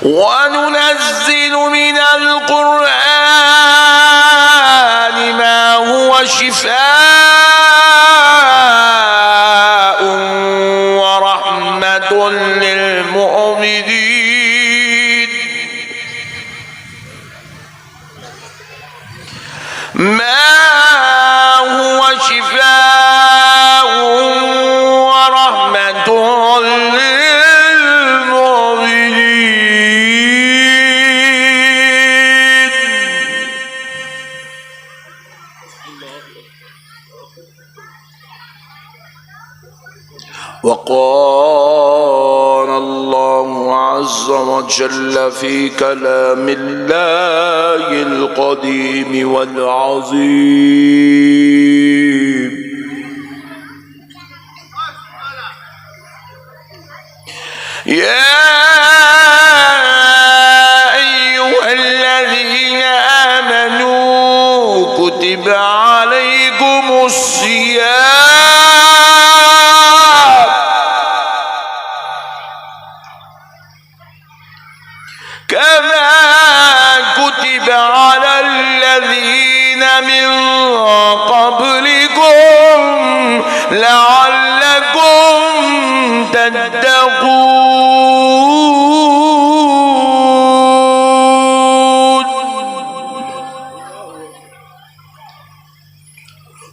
वनुनज़्ज़िलु मिनल क़ुरआनि मा हुवा शिफ़ाउन व रहमतुल लिल मुमिनीन मा हुवा शिफ़ाउन व रहमतुल वक़ाल अल्लाहु अज़्ज़ व जल्ल फ़ी कलामिल्लाहिल क़दीम वल अज़ीम या अय्युहल्लज़ीना आमनू कुतिबा अलैकुमुस्सियाम कमा कुतिब अलल्लज़ीना मिन क़ब्लिकुम लअल्लकुम तत्तक़ून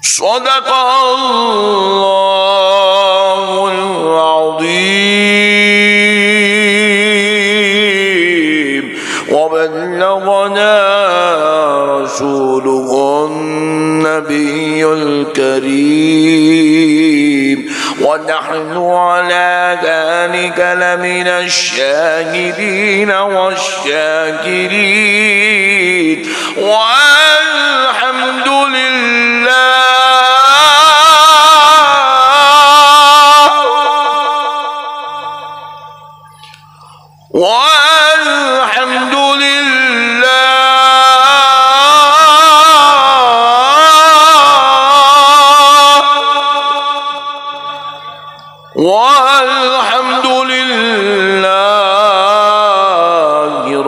सदक़ल्लाहुल अज़ीम वबल्लगना रसूलुहुन नबियुल करीम वनहनु अला ज़ालिका लमिनश शाहिदीन वश्शाकिरीन वल्हम्दुलिल्लाहि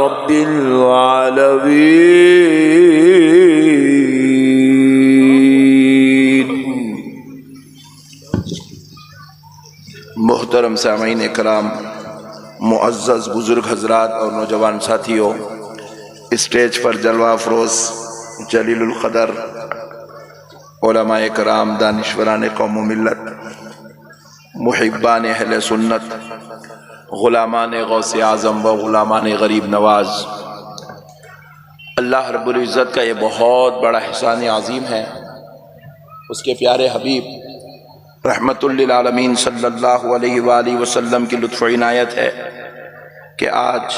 रब्बिल आलमीन। मोहतरम सामीन कराम, मुअज़्ज़ज़ बुजुर्ग हजरात और नौजवान साथियों, स्टेज पर जलवा अफरोज जलीलुल क़दर उलमाए कराम, दानिश्वरान कौम व मिल्लत, मुहिब्बान अहले सुन्नत, गुलामान गौसे आज़म व गुलामान गरीब नवाज, अल्लाह रब्बुल इज़्ज़त का ये बहुत बड़ा एहसान अज़ीम है। उसके प्यारे हबीब रहमतुल लिल आलमीन सल्लल्लाहु अलैहि वसल्लम की लुत्फ़ इनायत है कि आज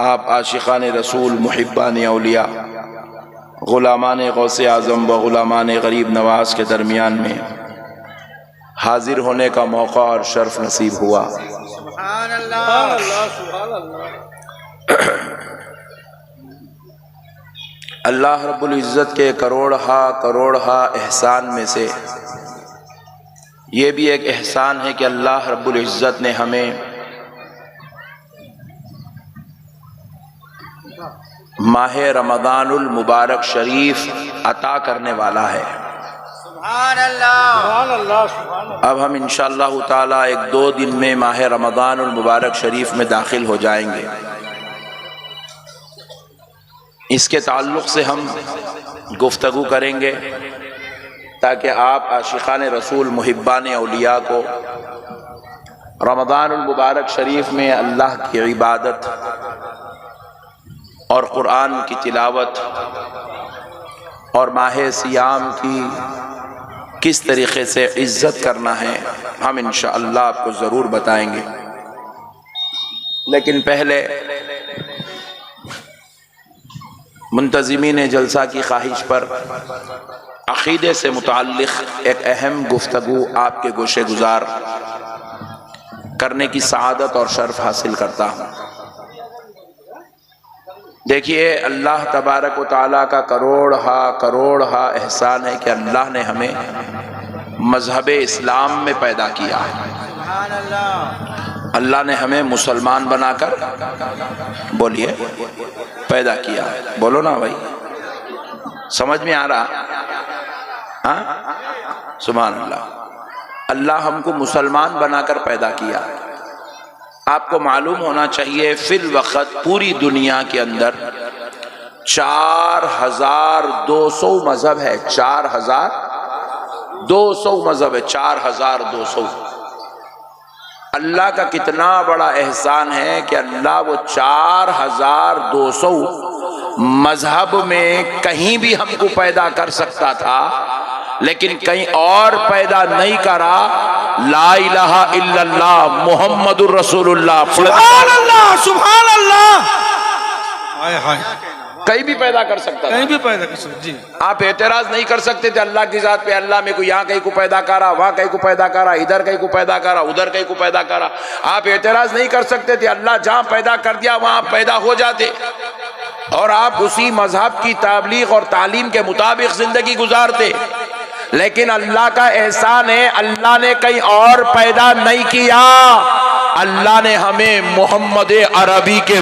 आप आशिक़ान रसूल, मुहिब्बान औलिया, गुलामान गौसे आज़म व गुलामान गरीब नवाज के दरमियान में हाजिर होने का मौका और शर्फ नसीब हुआ। सुभान अल्लाह, सुभान अल्लाह। अल्लाह रब्बुल इज़्ज़त के करोड़ हा एहसान में से ये भी एक एहसान है कि अल्लाह रब्बुल इज़्ज़त ने हमें माह रमज़ानुल मुबारक शरीफ अता करने वाला है। अब हम इंशाअल्लाह ताला 1-2 दिन में माह रमज़ानुल मुबारक शरीफ में दाखिल हो जाएंगे। इसके ताल्लुक़ से हम गुफ्तगू करेंगे ताकि आप आशिक़ान रसूल, मुहिब्बान औलिया को रमज़ानुल मुबारक शरीफ में अल्लाह की इबादत और क़ुरान की तिलावत और माह सियाम की किस तरीक़े से इज़्ज़त करना है, हम इंशाअल्लाह आपको ज़रूर बताएंगे। लेकिन पहले मुंतज़िमीन जलसा की ख्वाहिश पर अक़ीदे से मुताल्लिक़ एक अहम गुफ्तगू आपके गोशे गुज़ार करने की सआदत और शर्फ हासिल करता हूँ। देखिए, अल्लाह तबारक व तआला का करोड़ हा एहसान है कि अल्लाह ने हमें मज़हब इस्लाम में पैदा किया है। अल्लाह ने हमें मुसलमान बनाकर, बोलिए, पैदा किया। बोलो ना भाई, समझ में आ रहा? हाँ, सुभान अल्लाह। अल्लाह हमको मुसलमान बनाकर पैदा किया। आपको मालूम होना चाहिए फिल वक्त पूरी दुनिया के अंदर 4200 मजहब है। 4200 मजहब है, 4200। अल्लाह का कितना बड़ा एहसान है कि अल्लाह वो 4200 मजहब में कहीं भी हमको पैदा कर सकता था, लेकिन कहीं और पैदा नहीं करा। ला इलाहा इल्लल्लाह मुहम्मदुर रसूलुल्लाह, सुभान अल्लाह, सुभान अल्लाह। हाय हाय, कहीं भी पैदा कर सकता था, कहीं भी पैदा कर सकते जी। आप एतराज नहीं कर सकते थे अल्लाह की जात पे। अल्लाह में को यहाँ कहीं को पैदा करा, वहां कहीं को पैदा करा, इधर कहीं को पैदा करा, उधर कहीं को पैदा करा। आप एतराज नहीं कर सकते थे। अल्लाह जहां पैदा कर दिया वहां आप पैदा हो जाते और आप उसी मजहब की तबलीग और तालीम के मुताबिक जिंदगी गुजारते। लेकिन अल्लाह का एहसान है, अल्लाह ने कहीं और पैदा नहीं किया। अल्लाह ने हमें मोहम्मद अरबी के,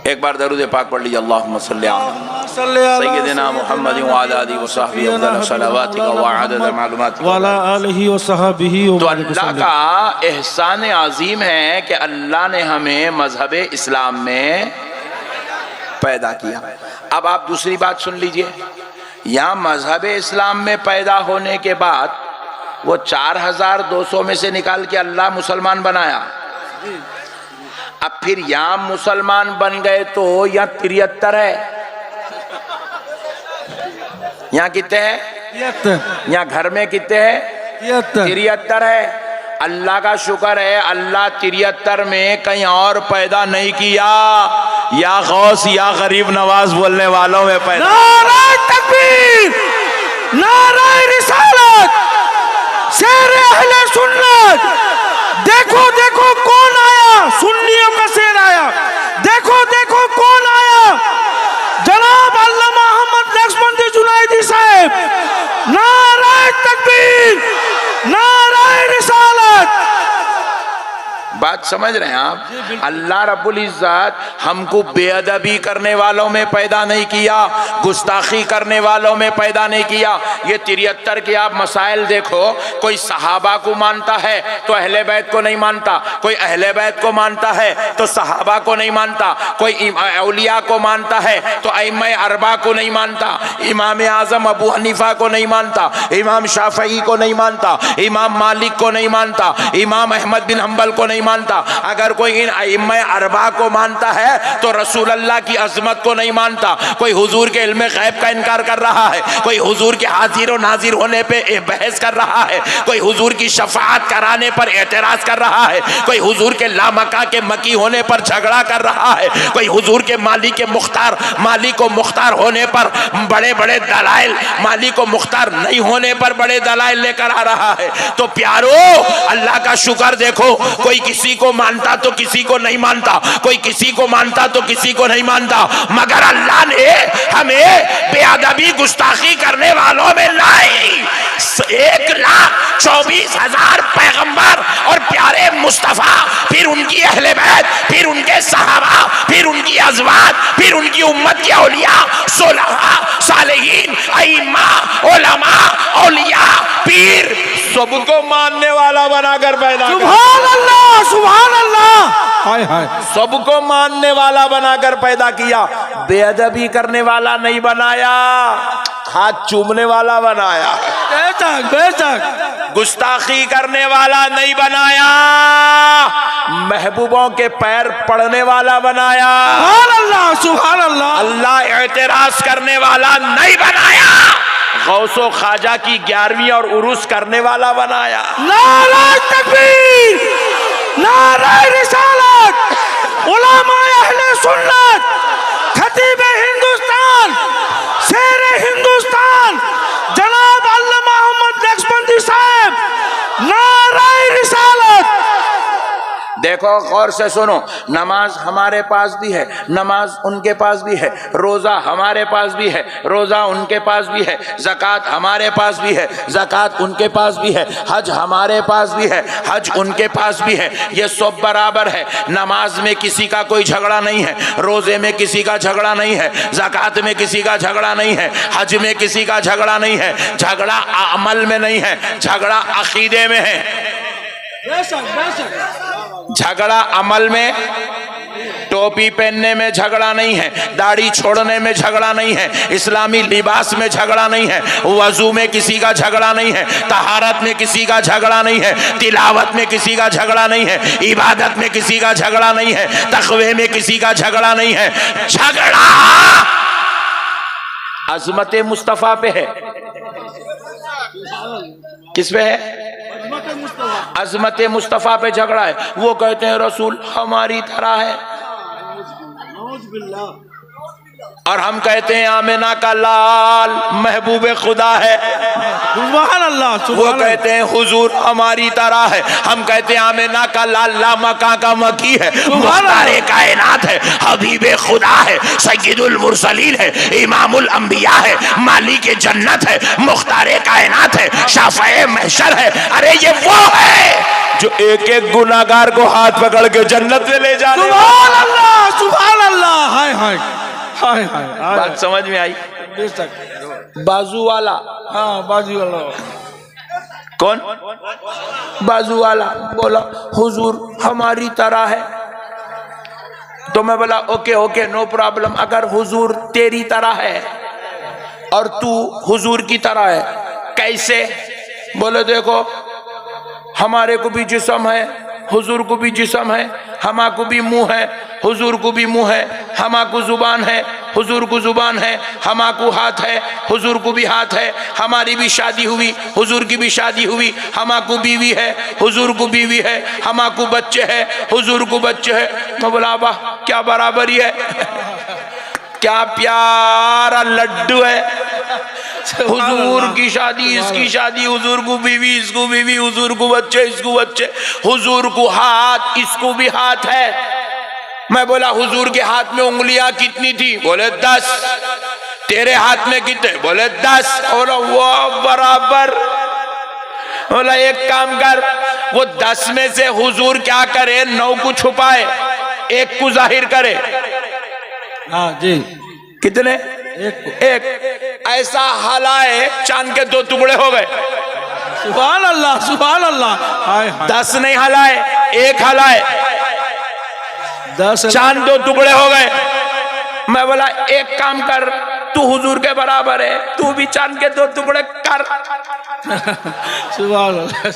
एक बार दरूद पाक पढ़ लीजिए, अल्लाहुम्मा सल्ली अला सय्यिदिना मुहम्मद व अला आलिहि व सहबिहि अफदल सलावातिका व अदद मालूमातिका व अला आलिहि व सहबिहि। तो अल्लाह का एहसान अजीम है कि अल्लाह ने हमें मजहब इस्लाम में पैदा किया। अब आप दूसरी बात सुन लीजिए, यहाँ मजहब इस्लाम में पैदा होने के बाद वो 4200 में से निकाल के अल्लाह मुसलमान बनाया। अब फिर यहाँ मुसलमान बन गए तो यहाँ 73 है। यहाँ कितने हैं? यहाँ घर में कितने हैं? 73 है। अल्लाह का शुक्र है, अल्लाह 73 में कहीं और पैदा नहीं किया। या गौस या गरीब नवाज बोलने वालों में पैदा। नारे तकबीर, नारे रिसालत, शेर अहले सुन्नत। देखो देखो कौन आया, सुन्नियों का शेर आया। देखो देखो कौन आया, जनाब अल्लामा अहमद नक्शबंदी जुनैदी साहब। नारे तकबीर, नारे रिसालत। बात समझ रहे हैं आप? अल्लाह रब्बुल इज्जत हमको बेअदबी करने वालों में पैदा नहीं किया, गुस्ताखी करने वालों में पैदा नहीं किया। ये 73 के आप मसाइल देखो, कोई सहाबा को मानता है तो अहले बैत को नहीं मानता, कोई अहले बैत को मानता है तो सहाबा को नहीं मानता, कोई औलिया को मानता है तो अइम्मा अरबा को नहीं मानता, इमाम आजम अबू हनीफा को नहीं मानता, इमाम शाफई को नहीं मानता, इमाम मालिक को नहीं मानता, इमाम अहमद बिन हम्बल को नहीं मानता। अगर कोई इन अइम्मा अरबा को मानता है तो रसूल अल्लाह की अजमत को नहीं मानता। कोई हुजूर के इल्म गैब का इनकार कर रहा है, कोई हुजूर के हाजिर और नाजिर होने पे बहस कर रहा है, कोई हुजूर की शफाअत कराने पर एतराज कर रहा है, कोई हुजूर के लामका के मकी होने पर झगड़ा कर रहा है, कोई हुजूर के मालिक के मुख्तार, मालिक को मुख्तार होने पर बड़े बड़े दलाइल, मालिक को मुख्तार नहीं होने पर बड़े दलाइल लेकर आ रहा है। तो प्यारो, अल्लाह का शुक्र देखो, कोई किसी को मानता तो किसी को नहीं मानता, कोई किसी को मानता तो किसी को नहीं मानता, मगर अल्लाह ने हमें बेअदबी गुस्ताखी करने वालों में नहीं। 1,24,000 पैगंबर और प्यारे मुस्तफा, फिर उनकी अहले बैत, फिर उनके सहाबा, फिर उनकी अज़वाज, फिर उनकी उम्मत के औलिया, सुलहा, सालिहीन, अइम्मा, उलमा, औलिया, पीर, सबको मानने वाला बनाकर पैदा। सुभान अल्लाह, सुभान अल्लाह। हाय हाय, सबको मानने वाला बनाकर पैदा किया। बेअदबी करने वाला नहीं बनाया, हाथ चूमने वाला बनाया। बेशक बेशक, गुस्ताखी करने वाला नहीं बनाया, महबूबों के पैर पड़ने वाला बनाया। सुभान अल्लाह, सुभान अल्लाह। अल्लाह एतराज करने वाला नहीं बनाया, गौसो ख्वाजा की 11वीं और उरूस करने वाला बनाया। नारे तकबीर, नारे रिसालत, उलमा अहले सुन्नत, खतीब हिंदुस्तान, शेर हिंदुस्तान, जनाब अल्लामा अहमद नक्शबंदी साहब। नारे रिसालत। देखो गौर से सुनो, नमाज हमारे पास भी है, नमाज उनके पास भी है, रोजा हमारे पास भी है, रोजा उनके पास भी है, ज़कात हमारे पास भी है, ज़कात उनके पास भी है, हज हमारे पास भी है, हज उनके पास भी है। ये सब बराबर है। नमाज में किसी का कोई झगड़ा नहीं है, रोजे में किसी का झगड़ा नहीं है, ज़कात में किसी का झगड़ा नहीं है, हज में किसी का झगड़ा नहीं है। झगड़ा अमल में नहीं है, झगड़ा अकीदे में है। झगड़ा अमल में, टोपी पहनने में झगड़ा नहीं है, दाढ़ी छोड़ने में झगड़ा नहीं है, इस्लामी लिबास में झगड़ा नहीं है, वजू में किसी का झगड़ा नहीं है, तहारत में किसी का झगड़ा नहीं है, तिलावत में किसी का झगड़ा नहीं है, इबादत में किसी का झगड़ा नहीं है, तक़वे में किसी का झगड़ा नहीं है। झगड़ा अज़मत मुस्तफ़ा पे है। किस पे है? अज़मत मुस्तफ़ा पे झगड़ा है। वो कहते हैं रसूल हमारी तरह है, और हम कहते हैं आमिना का लाल महबूब खुदा है। सुभान अल्लाह। वो कहते हैं हुजूर हमारी तरह है, हम कहते हैं आमिना का लाल लामका का मकी है, मुख्तारे कायनात है, हबीबे खुदा है, सय्यदुल मुरसलीन है, इमामुल अंबिया है, मालिक जन्नत है, मुख्तारे कायनात है, शाफ़ए महशर है। अरे ये वो है जो एक एक गुनाहगार को हाथ पकड़ के जन्नत में ले जाने। सुभान अल्लाह, सुभान अल्लाह। हाय हाय हाय हाय। बात समझ में आई? बाजू वाला, हाँ बाजू वाला। कौन? बाजू वाला बोला हुजूर हमारी तरह है, तो मैं बोला ओके ओके नो प्रॉब्लम। अगर हुजूर तेरी तरह है और तू हुजूर की तरह है, कैसे? बोले देखो हमारे को भी जिस्म है, हुजूर को भी जिस्म है, हमा को भी मुंह है, हुजूर को भी मुंह है, हमा को जुबान है, हुजूर को जुबान है, हमा को हाथ है, हुजूर को भी हाथ है, हमारी भी शादी हुई, हुजूर की भी शादी हुई, हमा को बीवी है, हुजूर को बीवी है, हमा को बच्चे है, हुजूर को बच्चे है। मैं बोला वाह क्या बराबरी है, क्या प्यारा लड्डू है। हुजूर की शादी, इसकी शादी, हुजूर को बीवी, इसको बीवी, हुजूर को बच्चे, इसको बच्चे, हुजूर को हाथ, इसको भी हाथ है। मैं बोला हुजूर के हाथ में उंगलियां कितनी थी? बोले 10। तेरे हाथ में कितने? बोले 10। बोला वो बराबर। बोला एक काम कर, वो 10 में से हुजूर क्या करे? 9 को छुपाए, 1 को जाहिर करे। हाँ जी। कितने? एक। ऐसा हलाए चांद के 2 टुकड़े हो गए। सुभान अल्लाह, सुभान अल्लाह। हाय हाय। 10 नहीं हलाए, 1 हलाए, 10 चांद 2 टुकड़े हो गए। मैं बोला एक काम कर, तू हुजूर के बराबर है, तू भी चांद के 2 टुकड़े कर। सुभान अल्लाह।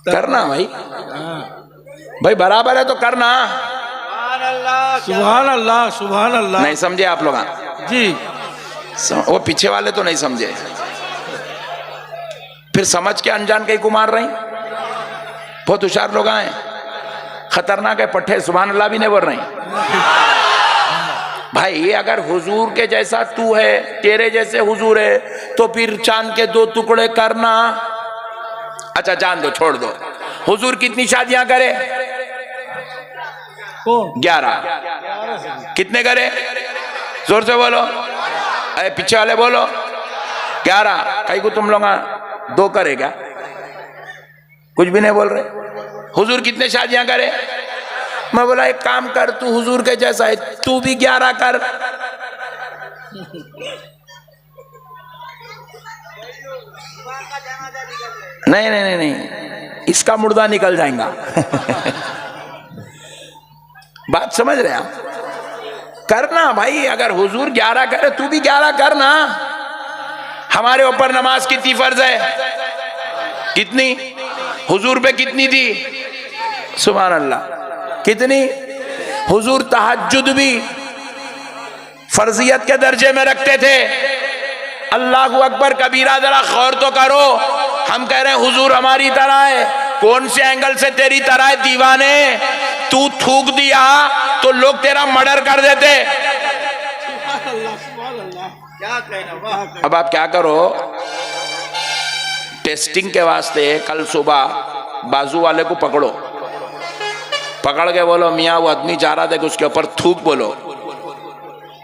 करना भाई, भाई बराबर है तो करना। सुभान अल्लाह, सुभान अल्लाह। नहीं समझे आप लोग? जी। वो पीछे वाले तो नहीं समझे, फिर समझ के अनजान कहीं को मार रही। बहुत होशियार लोग आए, खतरनाक है पट्टे, सुभान अल्लाह भी नहीं बोल रही। भाई अगर हुजूर के जैसा तू है, तेरे जैसे हुजूर है, तो फिर चांद के 2 टुकड़े करना। अच्छा जान दो, छोड़ दो। हुजूर कितनी शादियां करे? 11। कितने करे? जोर से बोलो, अरे पीछे वाले बोलो। 11। कहीं को तुम लोग 2 करे क्या? कुछ भी नहीं बोल रहे। हुजूर कितने शादियां करे? मैं बोला एक काम कर, तू हुजूर के जैसा है, तू भी 11 कर। नहीं नहीं नहीं नहीं, इसका मुर्दा निकल जाएगा। बात समझ रहे आप? करना भाई, अगर हुजूर 11 करे तू भी 11 करना। हमारे ऊपर नमाज कितनी फर्ज है? कितनी? हुजूर पे कितनी थी? सुभान अल्लाह, कितनी? हुजूर तहज्जुद भी फर्जियत के दर्जे में रखते थे। अल्लाहु अकबर कबीरा, जरा गौर तो करो। हम कह रहे हैं हुजूर हमारी तरह है, कौन से एंगल से तेरी तरह है दीवाने? तू थूक दिया तो लोग तेरा मर्डर कर देते। अब आप क्या करो, टेस्टिंग के वास्ते कल सुबह बाजू वाले को पकड़ो, पकड़ के बोलो मियाँ वो आदमी जा रहा था कि उसके ऊपर थूक बोलो,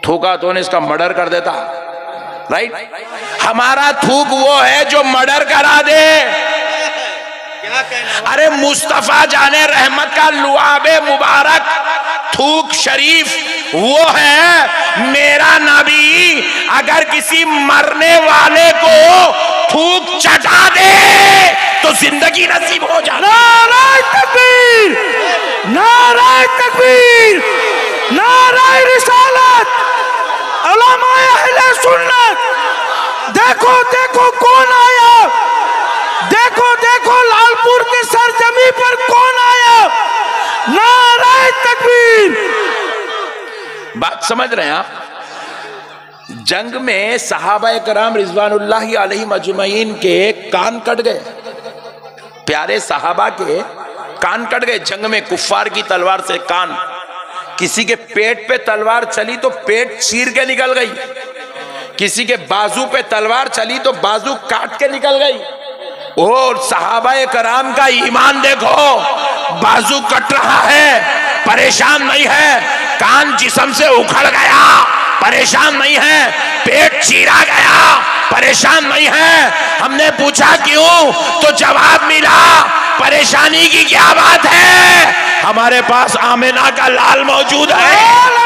थूका तो इसका मर्डर कर देता। राइट, हमारा थूक वो है जो मर्डर करा दे। अरे मुस्तफा जाने रहमत का लुआबे मुबारक थूक शरीफ वो है मेरा नबी। अगर किसी मरने वाले को थूक चटा दे तो जिंदगी नसीब हो जाए। नारे तकबीर, नारे तकबीर, नारे रिसालत, उलमाए अहले सुन्नत। देखो देखो कौन आया, देखो देखो लालपुर की सरजमी पर कौन आया। नारे तकबीर। बात समझ रहे हैं आप? जंग में सहाबा कराम रिजवानुल्लाहि अलैहिम अजमईन के कान कट गए, प्यारे सहाबा के कान कट गए जंग में। कुफ्फार की तलवार से कान, किसी के पेट पे तलवार चली तो पेट चीर के निकल गई, किसी के बाजू पे तलवार चली तो बाजू काट के निकल गई। और सहाबा कराम का ईमान देखो, बाजू कट रहा है परेशान नहीं है, कान जिस्म से उखड़ गया परेशान नहीं है, पेट चीरा गया परेशान नहीं है। हमने पूछा क्यों, तो जवाब मिला परेशानी की क्या बात है, हमारे पास आमिना का लाल मौजूद है,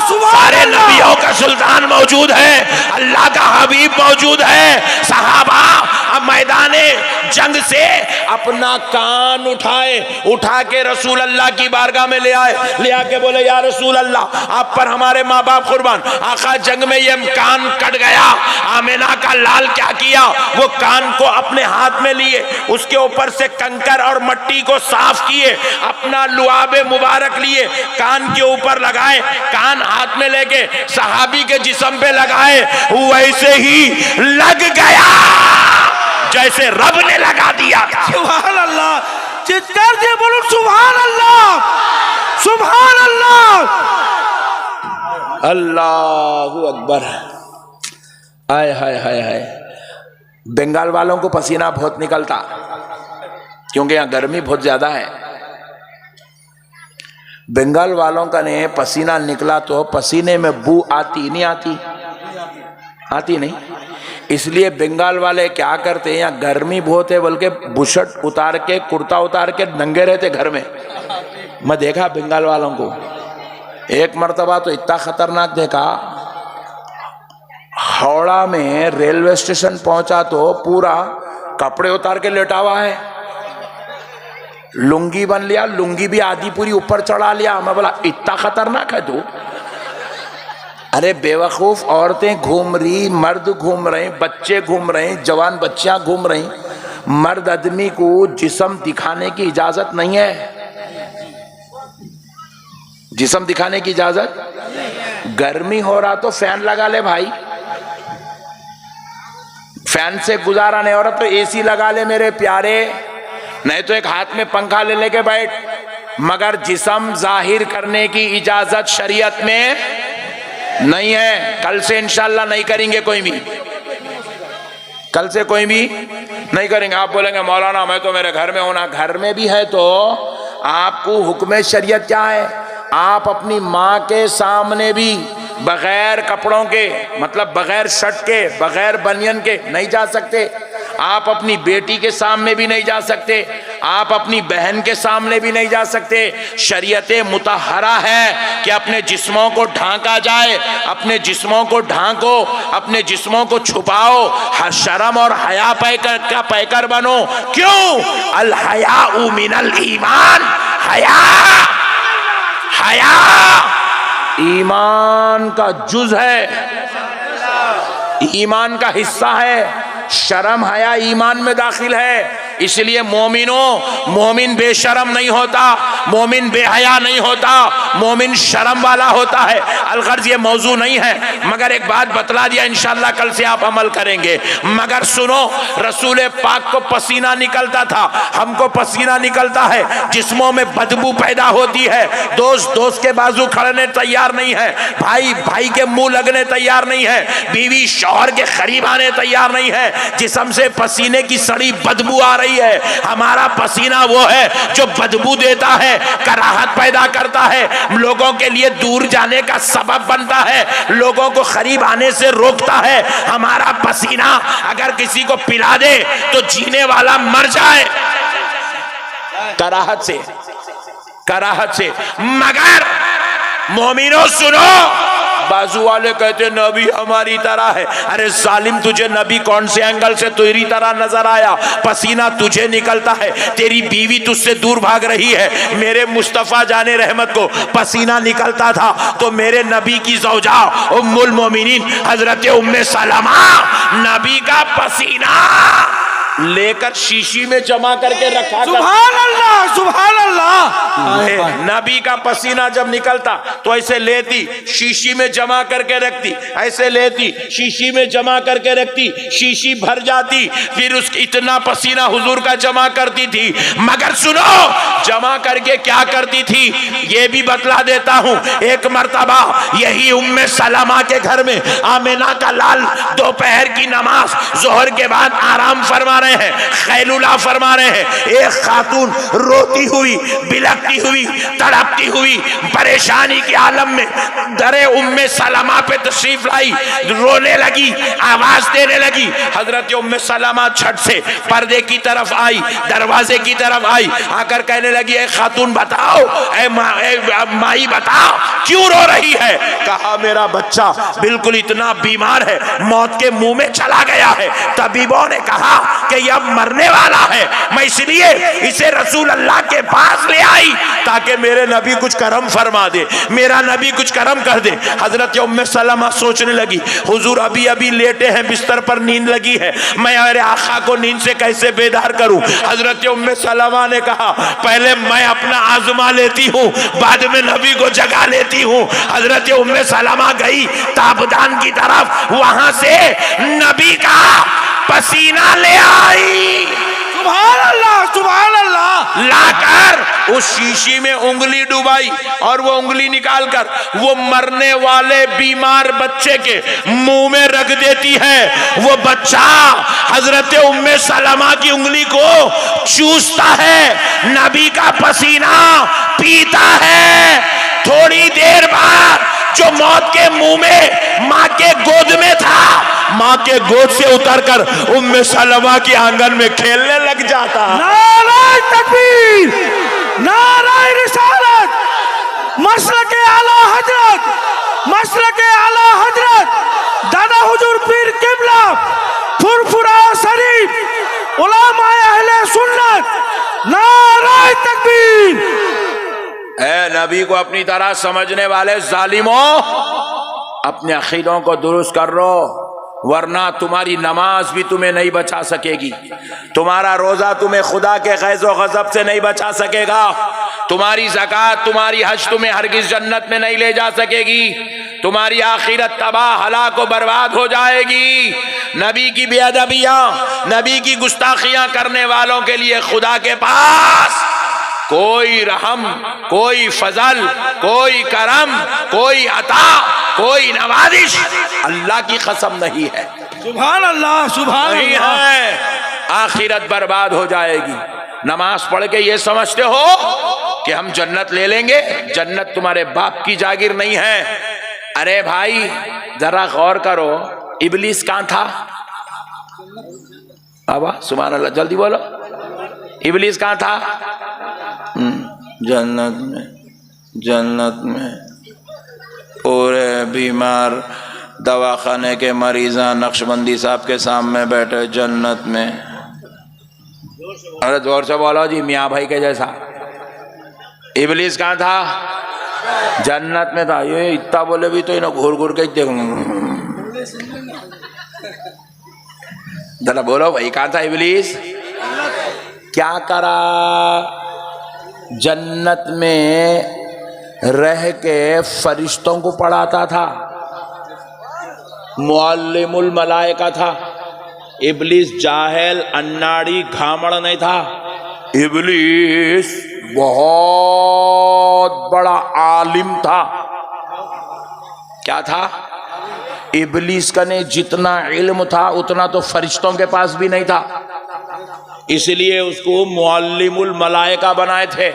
सारे नबियों का सुल्तान मौजूद है, अल्लाह का हबीब मौजूद है। सहाबा अब मैदाने जंग से अपना कान उठाए, उठा के रसूल अल्लाह की बारगाह में ले आए, ले आके बोले या रसूल अल्लाह आप पर हमारे माँ बाप कुर्बान, आका जंग में ये कान कट गया। आमिना का लाल क्या किया, वो कान को अपने हाथ में लिए, उसके ऊपर से कंकर और मट्टी को साफ किए, अपना लुआबे मुबारक लिए, कान के ऊपर लगाए, कान हाथ में लेके सहाबी के जिस्म पे लगाए, वैसे ही लग गया जैसे रब ने लगा दिया था। सुभान अल्लाह, चित्कार दिए बोलो सुभान अल्लाह, सुभान अल्लाह, अल्लाहु अकबर। हाय हाय हाय हाय। बंगाल वालों को पसीना बहुत निकलता क्योंकि यहाँ गर्मी बहुत ज्यादा है। बंगाल वालों का ने पसीना निकला तो पसीने में बू आती नहीं आती, आती नहीं। इसलिए बंगाल वाले क्या करते हैं, यहाँ गर्मी बहुत है बल्कि बुशर्ट उतार के कुर्ता उतार के नंगे रहते घर में। मैं देखा बंगाल वालों को, एक मर्तबा तो इतना खतरनाक देखा, हावड़ा में रेलवे स्टेशन पहुंचा तो पूरा कपड़े उतार के लेटा हुआ है, लुंगी बन लिया, लुंगी भी आधी पूरी ऊपर चढ़ा लिया। मैं बोला इतना खतरनाक है तू? अरे बेवकूफ, औरतें घूम रही, मर्द घूम रहे, बच्चे घूम रहे, जवान बच्चियां घूम रही, मर्द आदमी को जिस्म दिखाने की इजाजत नहीं है, जिस्म दिखाने की इजाजत। गर्मी हो रहा तो फैन लगा ले भाई, फैन से गुजारा नहीं हो रहा तो एसी लगा ले मेरे प्यारे, नहीं तो एक हाथ में पंखा ले लेके बैठ, मगर जिस्म जाहिर करने की इजाजत शरीयत में नहीं है। कल से इंशाल्लाह नहीं करेंगे कोई भी, कल से कोई भी नहीं करेंगे। आप बोलेंगे मौलाना मैं तो मेरे घर में होना, घर में भी है तो आपको हुक्म शरीयत क्या है, आप अपनी माँ के सामने भी बगैर कपड़ों के, मतलब बगैर शर्ट के, बगैर बनियन के नहीं जा सकते। आप अपनी बेटी के सामने भी नहीं जा सकते, आप अपनी बहन के सामने भी नहीं जा सकते। शरीयत मुतहरा है कि अपने जिस्मों को ढांका जाए, अपने जिस्मों को ढांको, अपने जिस्मों को छुपाओ, शर्म और हया पैकर का पैकर बनो। क्यों? अल हयाउ मिनल ईमान, हया, हया ईमान का जुज है, ईमान का हिस्सा है। शर्म हया ईमान में दाखिल है। इसलिए मोमिन बेशरम नहीं होता, मोमिन बेहया नहीं होता, मोमिन शर्म वाला होता है। अलगर्ज ये मौजू नहीं है, मगर एक बात बतला दिया, इंशाल्लाह कल से आप अमल करेंगे। मगर सुनो, रसूल पाक को पसीना निकलता था, हमको पसीना निकलता है, जिस्मों में बदबू पैदा होती है, दोस्त दोस्त के बाजू खड़ने तैयार नहीं है, भाई भाई के मुंह लगने तैयार नहीं है, बीवी शौहर के करीब आने तैयार नहीं है, जिस्म से पसीने की सड़ी बदबू आ रही है, हमारा पसीना वो है जो बदबू देता है, कराहत पैदा करता है, लोगों के लिए दूर जाने का सबब बनता है, लोगों को करीब आने से रोकता है। हमारा पसीना अगर किसी को पिला दे तो जीने वाला मर जाए कराहत से, कराहत से। मगर मोमिनो सुनो, बाजू वाले कहते नबी हमारी तरह है। अरे जालिम, तुझे नबी कौन से एंगल से तेरी तरह नजर आया? पसीना तुझे निकलता है, तेरी बीवी तुझसे दूर भाग रही है। मेरे मुस्तफा जाने रहमत को पसीना निकलता था तो मेरे नबी की ज़ौजा उम्मुल मोमिनीन हजरत उम्मे सलमा नबी का पसीना लेकर शीशी में जमा करके रखा। सुभान अल्लाह, सुभान अल्लाह। नबी का पसीना जब निकलता तो ऐसे लेती, शीशी में जमा करके रखती, ऐसे लेती, शीशी में जमा करके रखती, शीशी भर जाती, फिर उस इतना पसीना हुजूर का जमा करती थी। मगर सुनो, जमा करके क्या करती थी ये भी बतला देता हूं। एक मर्तबा यही उम्मे सलमा के घर में आमिना का लाल दोपहर की नमाज जोहर के बाद आराम फरमा रहे हैं, खैलुला फरमा रहे हैं। एक खातून रोती हुई, बिलखती हुई, तड़पती हुई, परेशानी के आलम में दरे उम्मे सलमा पे तशरीफ लाई, रोने लगी, आवाज देने लगी। हजरत उम्मे सलमा झट से पर्दे की तरफ आई, दरवाजे की तरफ आई, आकर कहने लगी, ए खातून बताओ, ए माई बताओ क्यों रो रही है? कहा मेरा बच्चा बिल्कुल इतना बीमार है, मौत के मुंह में चला गया है। तबीबों ने कहा कि यह मरने वाला है, मैं इसलिए इसे रसूल अल्लाह के पास ले आई ताकि मेरे नबी कुछ करम फरमा दे, मेरा नबी कुछ करम कर दे। हजरत उम्मे सलमा सोचने लगी, हुजूर अभी अभी लेटे हैं, बिस्तर पर नींद लगी है, मैं मेरे आका को नींद से कैसे बेदार करूं? हजरत उम्मे सलमा ने कहा पहले मैं अपना आजमा लेती हूँ, बाद में नबी को जगा लेती हूँ। हजरत उम्मे सलमा गई ताबदान की तरफ, वहां से नबी का पसीना ले आई। सुभान अल्लाह, सुभान अल्लाह। लाकर उस शीशी में उंगली डुबाई और वो उंगली निकालकर वो मरने वाले बीमार बच्चे के मुंह में रख देती है। वो बच्चा हजरत उम्मे सलमा की उंगली को चूसता है, नबी का पसीना पीता है। थोड़ी देर बाद जो मौत के मुंह में मां के गोद में था, मां के गोद से उतरकर उम्मे सलमा के आंगन में खेलने लग जाता। नारे तकबीर, नारे रिसालत, मसलके आला हजरत, मसलके आला हजरत दादा हुजूर पीर किबला फुरफुरा शरीफ उलमा अहले सुन्नत, नारे तकबीर। ए नबी को अपनी तरह समझने वाले जालिमों, अपने अकीदों को दुरुस्त कर लो, वरना तुम्हारी नमाज भी तुम्हें नहीं बचा सकेगी, तुम्हारा रोजा तुम्हें खुदा के ग़ैज़ो ग़ज़ब से नहीं बचा सकेगा, तुम्हारी ज़कात, तुम्हारी हज तुम्हें हरगिज़ जन्नत में नहीं ले जा सकेगी, तुम्हारी आखिरत तबाह हलाक व बर्बाद हो जाएगी। नबी की बेअदबियाँ, नबी की गुस्ताखियाँ करने वालों के लिए खुदा के पास कोई रहम, कोई फजल, कोई करम, कोई अता, कोई नवाजिश अल्लाह की कसम नहीं है। सुभान अल्लाह, सुभान अल्लाह। है, आखिरत बर्बाद हो जाएगी। नमाज पढ़ के ये समझते हो कि हम जन्नत ले लेंगे? जन्नत तुम्हारे बाप की जागीर नहीं है। अरे भाई जरा गौर करो, इबलीस कहां था? बाबा सुभान अल्लाह, जल्दी बोलो, इबलीस कहां था? जन्नत में, जन्नत में। पूरे बीमार दवाखाने के मरीजा नक्शबंदी साहब के सामने बैठे जन्नत में। अरे जोर से बोलो जी, मियाँ भाई के जैसा। इबलीस कहाँ था? जन्नत में था। ये इतना बोले भी तो इन्हें घूर घूर के जरा बोलो भाई, कहाँ था इबलीस? क्या करा? जन्नत में रह के फरिश्तों को पढ़ाता था, मुअल्लिमुल मलाइका था। इबलीस जाहिल अन्नाड़ी घामड़ नहीं था। इबलीस बहुत बड़ा आलिम था। क्या था? इबलीस का ने जितना इल्म था उतना तो फरिश्तों के पास भी नहीं था, इसलिए उसको मुअल्लिमुल मलाइका बनाए थे।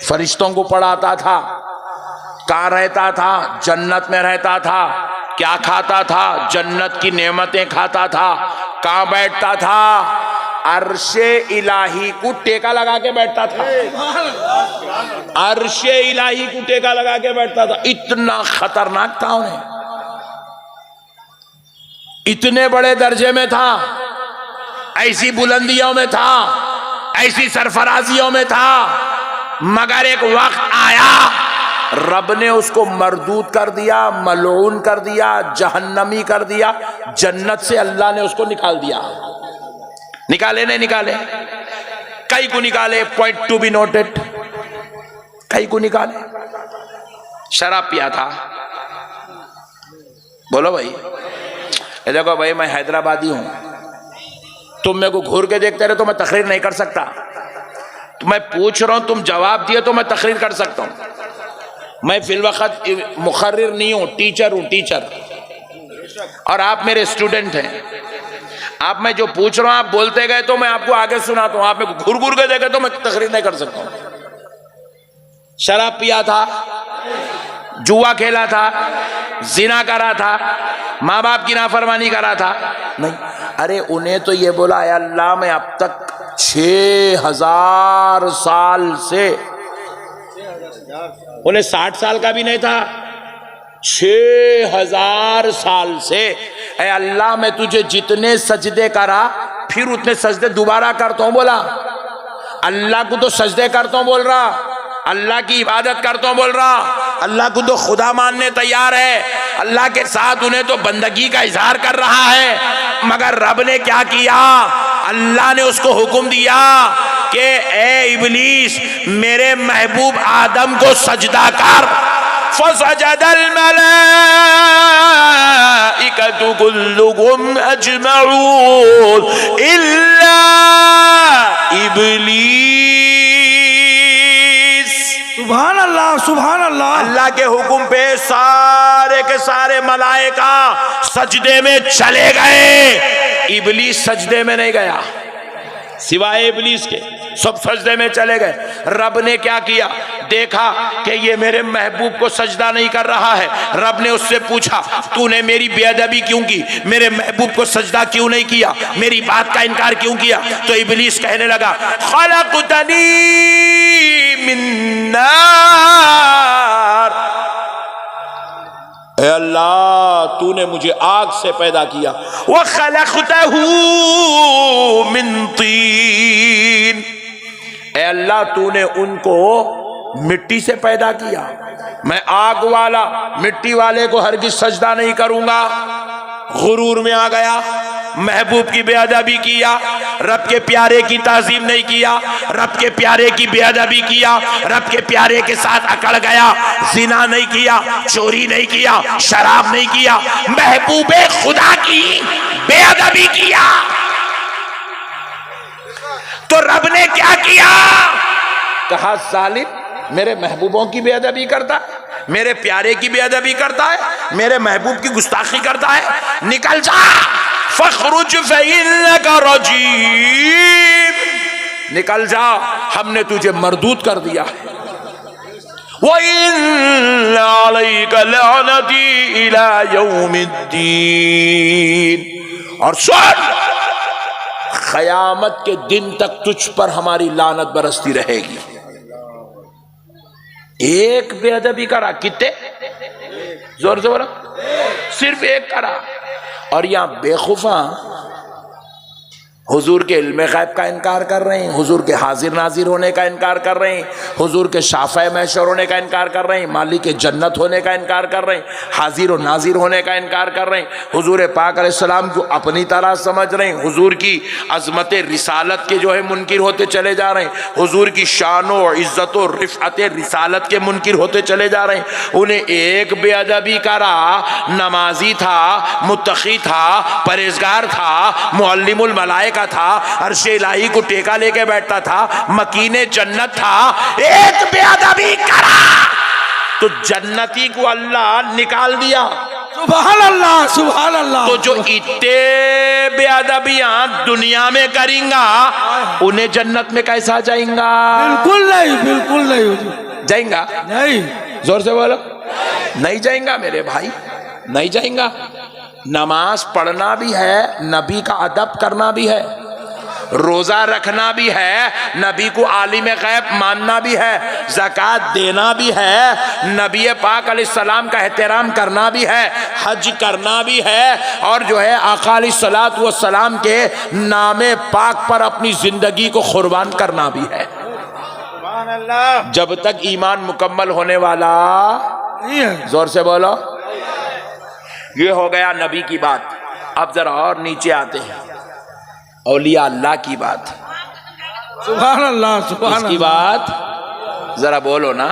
फरिश्तों को पढ़ाता था। कहाँ रहता था? जन्नत में रहता था। क्या खाता था? जन्नत की नेमतें खाता था। कहाँ बैठता था? अर्शे इलाही को टेका लगा के बैठता था। अर्शे इलाही को टेका लगा के बैठता था। इतना खतरनाक था उन्हें, इतने बड़े दर्जे में था, ऐसी बुलंदियों में था, ऐसी सरफराजियों में था। मगर एक वक्त आया, रब ने उसको मरदूद कर दिया, मलऊन कर दिया, जहन्नमी कर दिया। जन्नत से अल्लाह ने उसको निकाल दिया। निकाले नहीं निकाले? कई को निकाले, पॉइंट टू बी नोटेड। कई को निकाले। शराब पिया था। बोलो भाई। ये देखो भाई, मैं हैदराबादी हूं, तुम मेरे को घूर के देखते रहे तो मैं तकरीर नहीं कर सकता। तो मैं पूछ रहा हूं, तुम जवाब दिए तो मैं तकरीर कर सकता हूं। मैं फिलवक्त मुखर्रिर नहीं हूं, टीचर हूं, टीचर। और आप मेरे स्टूडेंट हैं। आप मैं जो पूछ रहा हूं आप बोलते गए तो मैं आपको आगे सुनाता हूं। आप मेरे को घूर घूर के देखे तो मैं तकरीर नहीं कर सकता हूं। शराब पिया था, जुआ खेला था, जिना करा था, माँ बाप की नाफरमानी करा था? नहीं। अरे उन्हें तो ये बोला, है अल्लाह मैं अब तक 6000 साल से, उन्हें 60 साल का भी नहीं था, 6000 साल से, ऐ अल्लाह मैं तुझे जितने सजदे करा फिर उतने सजदे दोबारा करता हूं। बोला अल्लाह को तो सजदे करता हूं बोल रहा, अल्लाह की इबादत करता हूं बोल रहा, अल्लाह को तो खुदा मानने तैयार है, अल्लाह के साथ उन्हें तो बंदगी का इजहार कर रहा है। मगर रब ने क्या किया? अल्लाह ने उसको हुक्म दिया कि ए इब्लीस, मेरे महबूब आदम को सजदा कर। फसजदल मलाइकतु कुल्लुहुम अजमऊन इल्ला इब्लीस। सुभान अल्लाह, सुभान अल्लाह। अल्लाह के हुक्म पे सारे के सारे मलाइका सजदे में चले गए। इब्लीस सजदे में नहीं गया, सिवाय इब्लीस के सब सजदे में चले गए। रब ने क्या किया? देखा कि ये मेरे महबूब को सजदा नहीं कर रहा है। रब ने उससे पूछा, तूने मेरी बेअदबी क्यों की? मेरे महबूब को सजदा क्यों नहीं किया? मेरी बात का इनकार क्यों किया? तो इब्लीस कहने लगा, खलक़तनी मिन नार, ऐ अल्लाह तूने मुझे आग से पैदा किया। व खलक़तहू मिन तीन, ऐ अल्लाह तूने उनको मिट्टी से पैदा किया। मैं आग वाला मिट्टी वाले को हरगिज़ सजदा नहीं करूंगा। गुरूर में आ गया, महबूब की बेअदबी किया, रब के प्यारे की ताजीम नहीं किया, रब के प्यारे की बेअदबी किया, रब के प्यारे के साथ अकड़ गया, जिना नहीं किया, चोरी नहीं किया, शराब नहीं किया, महबूबे खुदा की बेअदबी किया। तो रब ने क्या किया? कहा जालिम मेरे महबूबों की बेअदबी करता है, मेरे प्यारे की बेअदबी करता है, मेरे महबूब की गुस्ताखी करता है, निकल जा। फखरुज फइन्नका रजीम, निकल जा, हमने तुझे मरदूद कर दिया है। व इन्ना अलैका लअनती इला यौमिद्दीन, और सुन, क़यामत के दिन तक तुझ पर हमारी लानत बरसती रहेगी। एक बेअदबी करा, कितने जोर से बोला, सिर्फ एक करा। और यहां बेखुफा हुजूर के इल्मे गैब का इनकार कर रहे हैं, हुजूर के हाजिर नाजिर होने का इनकार कर रहे हैं, हुजूर के शाफ़े महशर होने का इनकार कर रहे हैं, मालिक के जन्नत होने का इनकार कर रहे हैं, हाजिर और नाजिर होने का इनकार कर रहे हैं, हुजूर पाक अलैहिस्सलाम को अपनी तरह समझ रहे हैं, हुजूर की अजमत रिसालत के जो है मुनकिर होते चले जा रहे हैं, हुजूर की शान और इज़्ज़त और रिफ़अत रिसालत के मुनकिर होते चले जा रहे हैं। उन्हें एक बेअदबी करा, नमाजी था, मुत्तकी था, परहेजगार था, मुअल्लिमुल मलाइका था, अर्शे इलाही को टेका लेके बैठता था, मकीने जन्नत था, एक बेअदबी करा तो जन्नती को अल्लाह निकाल दिया। सुभान अल्लाह सुभान अल्लाह। तो जो इतने बेअदबियां दुनिया में करेंगा उन्हें जन्नत में कैसा जाएंगा? बिल्कुल नहीं, बिल्कुल नहीं हुजूर, जाएंगा नहीं। जोर से बोलो, नहीं जाएंगा मेरे भाई, नहीं जाएंगा। नमाज पढ़ना भी है, नबी का अदब करना भी है, रोजा रखना भी है, नबी को आलिम गैब मानना भी है, ज़कात देना भी है, नबी पाक अलैहिस्सलाम का एहतराम करना भी है, हज करना भी है, और जो है आका अलैहिस्सलातु वस्सलाम के नामे पाक पर अपनी जिंदगी को कुर्बान करना भी है। जब तक ईमान मुकम्मल होने वाला नहीं है। जोर से बोलो। ये हो गया नबी की बात। अब जरा और नीचे आते हैं, औलिया अल्लाह की बात। सुभान अल्लाह सुभान इसकी अल्लाह। बात जरा बोलो ना,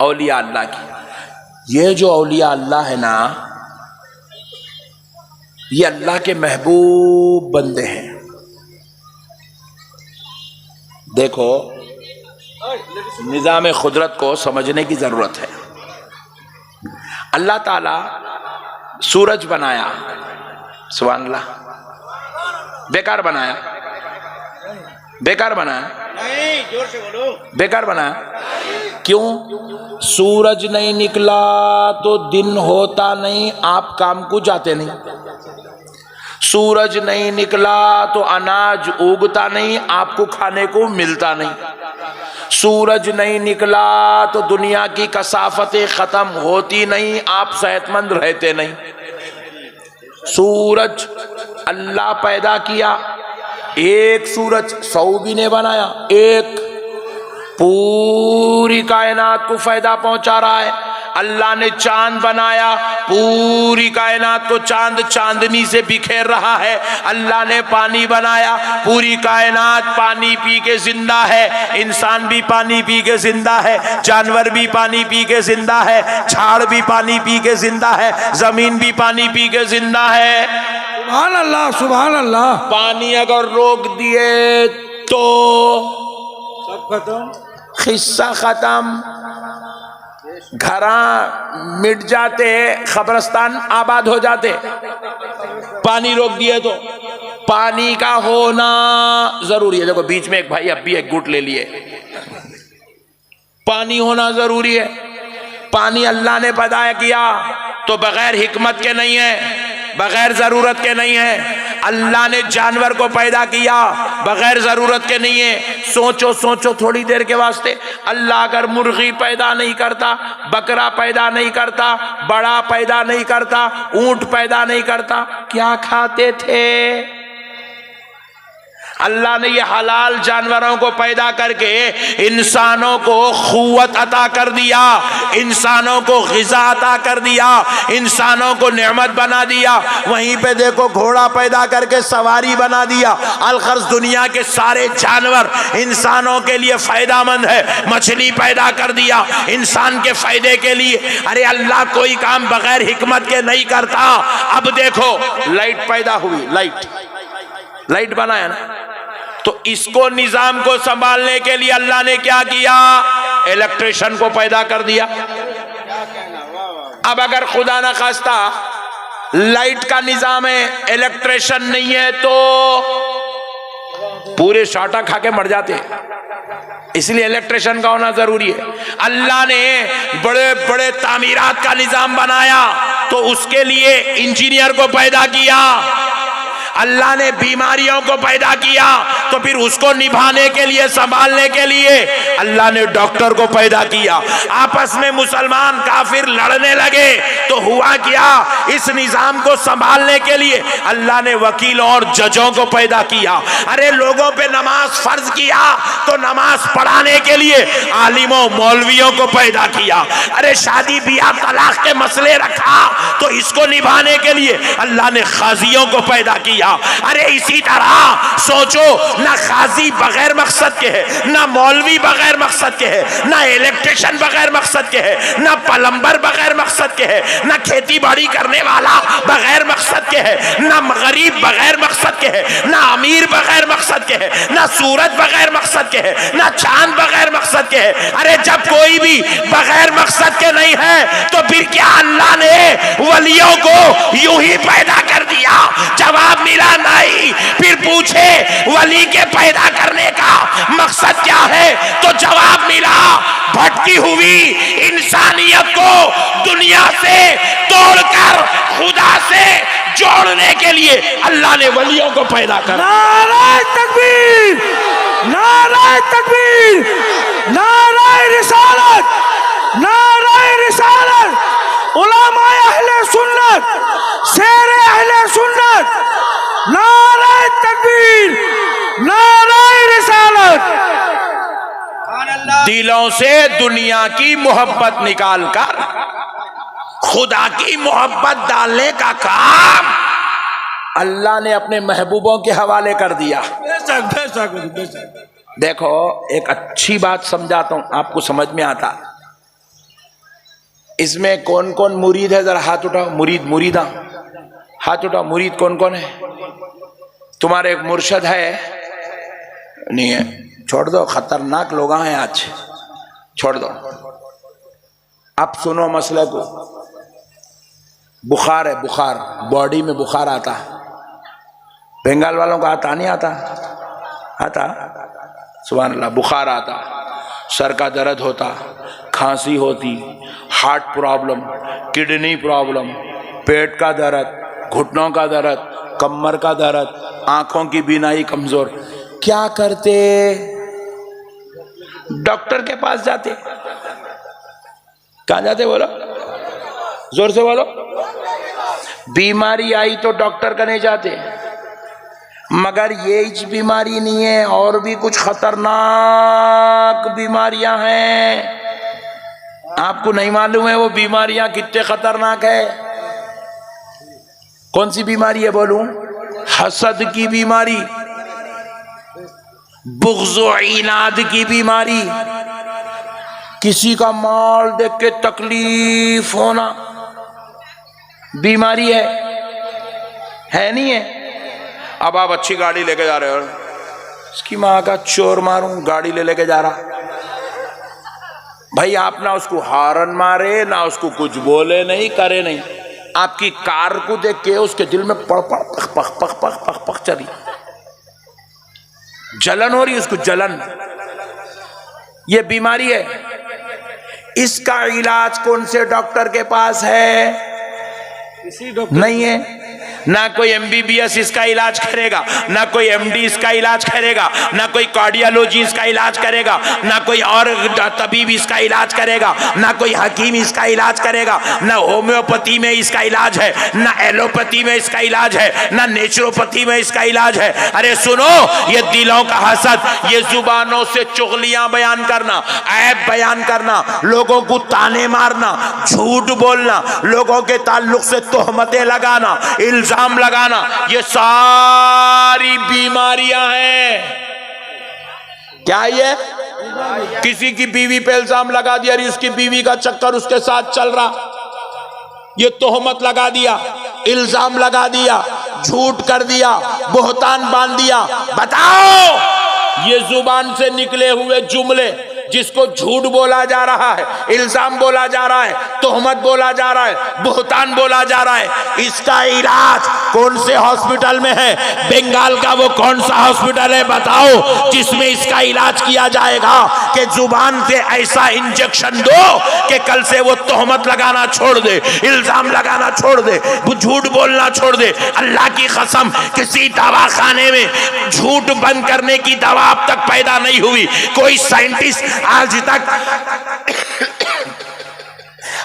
औलिया अल्लाह की। ये जो औलिया अल्लाह है ना, ये अल्लाह के महबूब बंदे हैं। देखो, निज़ाम खुदरत को समझने की जरूरत है। अल्लाह ताला सूरज बनाया, सुभान अल्लाह, बेकार बनाया, बेकार बनाया, नहीं, जोर से बोलो, बेकार बनाया। क्यों? सूरज नहीं निकला तो दिन होता नहीं, आप काम को जाते नहीं। सूरज नहीं निकला तो अनाज उगता नहीं, आपको खाने को मिलता नहीं। सूरज नहीं निकला तो दुनिया की कसाफतें खत्म होती नहीं, आप सेहतमंद रहते नहीं। सूरज अल्लाह पैदा किया, एक सूरज सऊदी ने बनाया, एक पूरी कायनात को फायदा पहुंचा रहा है। अल्लाह ने चांद बनाया, पूरी कायनात को चांद चांदनी से बिखेर रहा है। अल्लाह ने पानी बनाया, पूरी कायनात पानी पी के जिंदा है। इंसान भी पानी पी के जिंदा है, जानवर भी पानी पी के जिंदा है, झाड़ भी पानी पी के जिंदा है, जमीन भी पानी पी के जिंदा है। सुभान अल्लाह सुभान अल्लाह। पानी अगर रोक दिए तो सब खत्म, खिस्सा खत्म, घरा मिट जाते, खबरस्तान आबाद हो जाते। पानी रोक दिए तो पानी का होना जरूरी है। देखो बीच में एक भाई अब भी एक घूंट ले लिए। पानी होना जरूरी है। पानी अल्लाह ने पैदा किया तो बगैर हिकमत के नहीं है, बगैर जरूरत के नहीं है। अल्लाह ने जानवर को पैदा किया, बगैर जरूरत के नहीं है। सोचो सोचो थोड़ी देर के वास्ते, अल्लाह अगर मुर्गी पैदा नहीं करता, बकरा पैदा नहीं करता, बड़ा पैदा नहीं करता, ऊंट पैदा नहीं करता, क्या खाते थे? अल्लाह ने ये हलाल जानवरों को पैदा करके इंसानों को क़ुव्वत अता कर दिया, इंसानों को ग़िज़ा अता कर दिया, इंसानों को नेमत बना दिया। वहीं पे देखो घोड़ा पैदा करके सवारी बना दिया। अलखर्ज दुनिया के सारे जानवर इंसानों के लिए फ़ायदामंद है। मछली पैदा कर दिया इंसान के फ़ायदे के लिए। अरे अल्लाह कोई काम बगैर हिकमत के नहीं करता। अब देखो लाइट पैदा हुई, लाइट बनाया ना, तो इसको निजाम को संभालने के लिए अल्लाह ने क्या किया? इलेक्ट्रिशियन को पैदा कर दिया। अब अगर खुदा ना खास्ता लाइट का निजाम है, इलेक्ट्रिशियन नहीं है, तो पूरे शाटा खा के मर जाते। इसलिए इलेक्ट्रिशियन का होना जरूरी है। अल्लाह ने बड़े बड़े तामीरात का निजाम बनाया तो उसके लिए इंजीनियर को पैदा किया। अल्लाह ने बीमारियों को पैदा किया तो फिर उसको निभाने के लिए, संभालने के लिए अल्लाह ने डॉक्टर को पैदा किया। आपस में मुसलमान काफिर लड़ने लगे तो हुआ क्या? इस निजाम को संभालने के लिए अल्लाह ने वकीलों और जजों को पैदा किया। अरे लोगों पे नमाज फर्ज किया तो नमाज पढ़ाने के लिए आलिमों मौलवियों को पैदा किया। अरे शादी बियाह तलाक के मसले रखा तो इसको निभाने के लिए अल्लाह ने काजियों को पैदा किया। दिया। अरे इसी तरह सोचो, ना खाजी बगैर मकसद के है, ना मौलवी बगैर मकसद के है, ना इलेक्ट्रिशियन बगैर मकसद के है, ना प्लम्बर बगैर मकसद के है, ना खेती बाड़ी करने वाला बगैर मकसद के है, ना गरीब बगैर मकसद के है, ना अमीर बगैर मकसद के है, ना सूरज बगैर मकसद के है, ना चांद बगैर मकसद के है। अरे जब कोई भी बगैर मकसद के नहीं है तो फिर क्या अल्लाह ने वलियों को यूं ही पैदा कर दिया? जवाब मिला नहीं। फिर पूछे वली के पैदा करने का मकसद क्या है, तो जवाब मिला भटकी हुई इंसानियत को दुनिया से तोड़कर खुदा से जोड़ने के लिए अल्लाह ने वलियों को पैदा कर। नाराए तकबीर, नाराए तकबीर, नाराए रिसालत, नाराए रिसालत। उलमाए अहले सुन्नत, शेरे अहले सुन्नत, नाराए तकबीर, नाराए रिसालत। दिलों से दुनिया की मोहब्बत निकालकर खुदा की मोहब्बत डालने का काम अल्लाह ने अपने महबूबों के हवाले कर दिया। बेशक बेशक बेशक। देखो, एक अच्छी बात समझाता हूं, आपको समझ में आता। इसमें कौन कौन मुरीद है? जरा हाथ उठाओ। मुरीद, मुरीदा, हाथ उठाओ। मुरीद कौन कौन है? तुम्हारे एक मुर्शद है? नहीं है, छोड़ दो। खतरनाक लोग हैं आज, छोड़ दो। अब सुनो मसले को। बुखार है, बुखार, बॉडी में बुखार आता। बंगाल वालों का आता नहीं आता? आता, सुभान अल्लाह। बुखार आता, सर का दर्द होता, खांसी होती, हार्ट प्रॉब्लम, किडनी प्रॉब्लम, पेट का दर्द, घुटनों का दर्द, कमर का दर्द, आंखों की बीनाई कमजोर। क्या करते? डॉक्टर के पास जाते। कहां जाते बोलो? जोर से बोलो। बीमारी आई तो डॉक्टर का नहीं जाते। मगर ये बीमारी नहीं है, और भी कुछ खतरनाक बीमारियां हैं। आपको नहीं मालूम है वो बीमारियां कितने खतरनाक है? कौन सी बीमारी है बोलूं? हसद की बीमारी, बुग़्ज़ इनाद की बीमारी, किसी का माल देख के तकलीफ होना, बीमारी है नहीं है? अब आप अच्छी गाड़ी लेके जा रहे हो, इसकी माँ का चोर मारूं, गाड़ी लेके जा रहा भाई। आप ना उसको हारन मारे, ना उसको कुछ बोले नहीं, करे नहीं। आपकी कार को देख के उसके दिल में पड़ पड़ पख पख पख पख पख पख चली, जलन हो रही, उसको जलन। ये बीमारी है। इसका इलाज कौन से डॉक्टर के पास है? किसी डॉक्टर नहीं है। ना कोई MBBS इसका इलाज करेगा, ना कोई MD इसका इलाज करेगा, ना कोई कार्डियोलॉजी इसका इलाज करेगा, ना कोई और तबीब इसका इलाज करेगा, ना कोई हकीम इसका इलाज करेगा, ना होम्योपैथी में इसका इलाज है, ना एलोपैथी में इसका इलाज है, ना नेचुरोपैथी में इसका इलाज है। अरे सुनो, ये दिलों का हसद, ये जुबानों से चुगलियां बयान करना, ऐब बयान करना, लोगों को ताने मारना, झूठ बोलना, लोगों के ताल्लुक से तोहमतें लगाना, इल्जाम लगाना, ये सारी बीमारियां हैं। क्या ये? किसी की बीवी पे इल्जाम लगा दिया, उसकी बीवी का चक्कर उसके साथ चल रहा, ये तोहमत लगा दिया, इल्जाम लगा दिया, झूठ कर दिया, बोहतान बांध दिया। बताओ, ये जुबान से निकले हुए जुमले, जिसको झूठ बोला जा रहा है, इल्जाम बोला जा रहा है, तोहमत बोला जा रहा है, बुहतान बोला जा रहा है, इसका इलाज कौन से हॉस्पिटल में है? बंगाल का वो कौन सा हॉस्पिटल है बताओ, जिसमें इसका इलाज किया जाएगा कि जुबान से ऐसा इंजेक्शन दो कि कल से वो तोहमत लगाना छोड़ दे, इल्जाम लगाना छोड़ दे, झूठ बोलना छोड़ दे। अल्लाह की कसम, किसी दवाखाने में झूठ बंद करने की दवा अब तक पैदा नहीं हुई। कोई साइंटिस्ट आज तक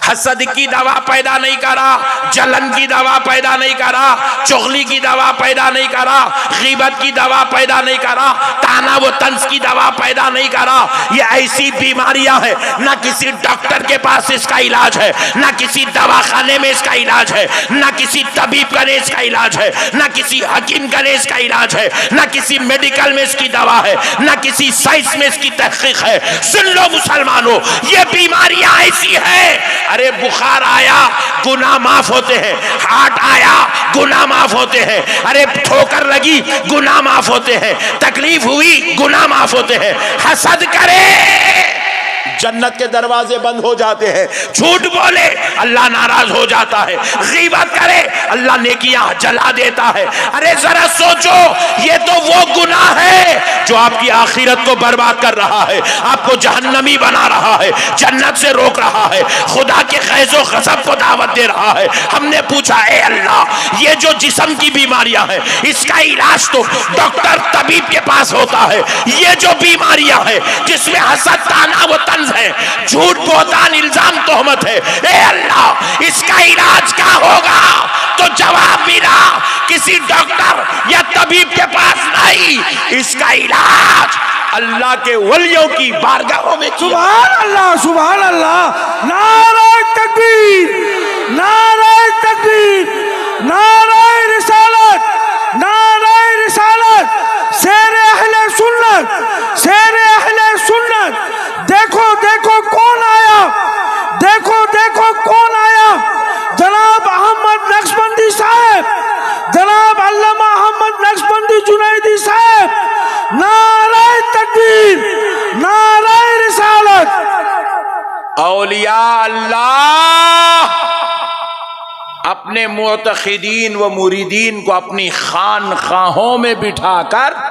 हसद की दवा पैदा नहीं करा, जलन की दवा पैदा नहीं करा, चुगली की दवा पैदा नहीं करा, गीबत की दवा पैदा नहीं करा, ताना व तंज की दवा पैदा नहीं करा। ये ऐसी बीमारियां हैं, ना किसी डॉक्टर के पास इसका इलाज है, ना किसी दवाखाने में इसका इलाज है, ना किसी तबीब का इसका इलाज है, ना किसी हकीम का इसका इलाज है, ना किसी मेडिकल में इसकी दवा है, ना किसी साइंस में इसकी तहकीक है। सुन लो मुसलमानों, ये बीमारियां ऐसी है। अरे बुखार आया गुनाह माफ होते हैं, हार्ट आया गुनाह माफ होते हैं, अरे ठोकर लगी गुनाह माफ होते हैं, तकलीफ हुई गुनाह माफ होते हैं। हसद करे जन्नत के दरवाजे बंद हो जाते हैं, झूठ बोले अल्लाह नाराज हो जाता है, गीबत करे अल्लाह नेकियां जला देता है। अरे जरा सोचो, ये तो वो गुनाह है जो आपकी आखिरत को बर्बाद कर रहा है, आपको जहन्नमी बना रहा है, जन्नत से रोक रहा है, खुदा के खैज़ो ग़ज़ब को दावत दे रहा है। हमने पूछा, ए अल्लाह, ये जो जिस्म की बीमारियां हैं इसका इलाज तो डॉक्टर तबीब के पास होता है, ये जो बीमारियां हैं जिसमें हसद ताना व तंज है, झूठ बोहतान इल्जाम तोहमत है, ए अल्लाह इसका इलाज क्या होगा? तो जवाब मिला किसी डॉक्टर या तबीब के पास नहीं, इसका इलाज अल्लाह के वलियों की बारगाहों में। सुभान अल्लाह, सुभान अल्लाह, नारे तकबीर, नारे तकबीर, नारे रिसालत, नारे रिसालत, शेर अहले सुन्नत, शेर अहले सुन्नत। देखो देखो कौन आया, देखो देखो कौन आया, जनाब अहमद नक्शबंदी साहब, जनाब अल्लामा अहमद नक्शबंदी जुनैदी साहब। नारे तकबीर, नारे रिसालत। औलिया अल्लाह अपने मुतखिदीन व मुरीदीन को अपनी खानखाहों में बिठाकर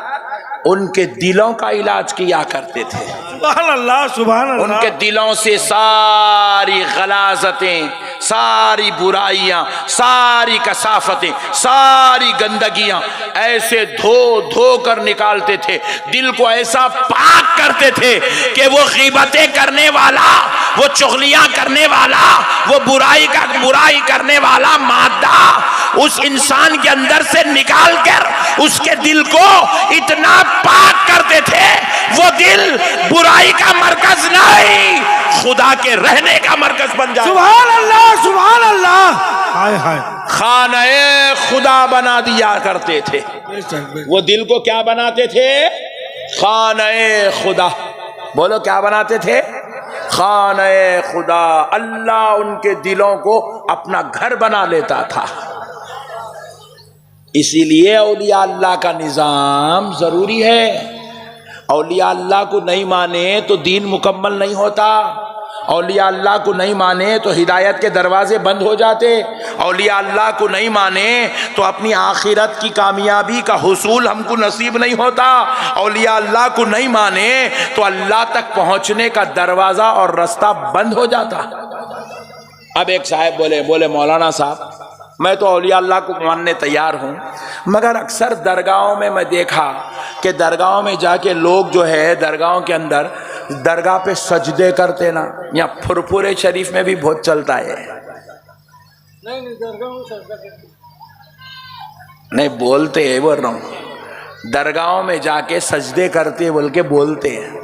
उनके दिलों का इलाज किया करते थे। सुभान अल्लाह, सुभान अल्लाह। उनके दिलों से सारी गलाजतें, सारी बुराइयां, सारी कसाफतें, सारी गंदगियां ऐसे धो धो कर निकालते थे, दिल को ऐसा पाक करते थे कि वो गीबतें करने वाला, वो चुगलियां करने वाला, वो बुराई करने वाला मादा उस इंसान के अंदर से निकाल कर उसके दिल को इतना पाक करते थे, वो दिल बुराई का मरकज नहीं, खुदा के रहने का मरकज बन जाए। सुभान अल्लाह, सुभान अल्लाह। हाय हाय, खाने खुदा बना दिया करते थे। वो दिल को क्या बनाते थे? खाने खुदा। बोलो क्या बनाते थे? खाने खुदा। अल्लाह उनके दिलों को अपना घर बना लेता था। इसीलिए औलिया अल्लाह का निज़ाम ज़रूरी है। औलिया अल्लाह को नहीं माने तो दीन मुकम्मल नहीं होता। औलिया अल्लाह को नहीं माने तो हिदायत के दरवाजे बंद हो जाते। औलिया अल्लाह को नहीं माने तो अपनी आखिरत की कामयाबी का हुसूल हमको नसीब नहीं होता। औलिया अल्लाह को नहीं माने तो अल्लाह तक पहुँचने का दरवाज़ा और रास्ता बंद हो जाता। अब एक साहब बोले मौलाना साहब, मैं तो औलिया अल्लाह को मानने तैयार हूँ, मगर अक्सर दरगाहों में मैं देखा कि दरगाहों में जाके लोग जो है दरगाहों के अंदर दरगाह पे सजदे करते ना, या फुरफुरे शरीफ में भी बहुत चलता है। नहीं बोलते है, बोल रहा हूँ, दरगाहों में जाके सजदे करते बोल के बोलते हैं।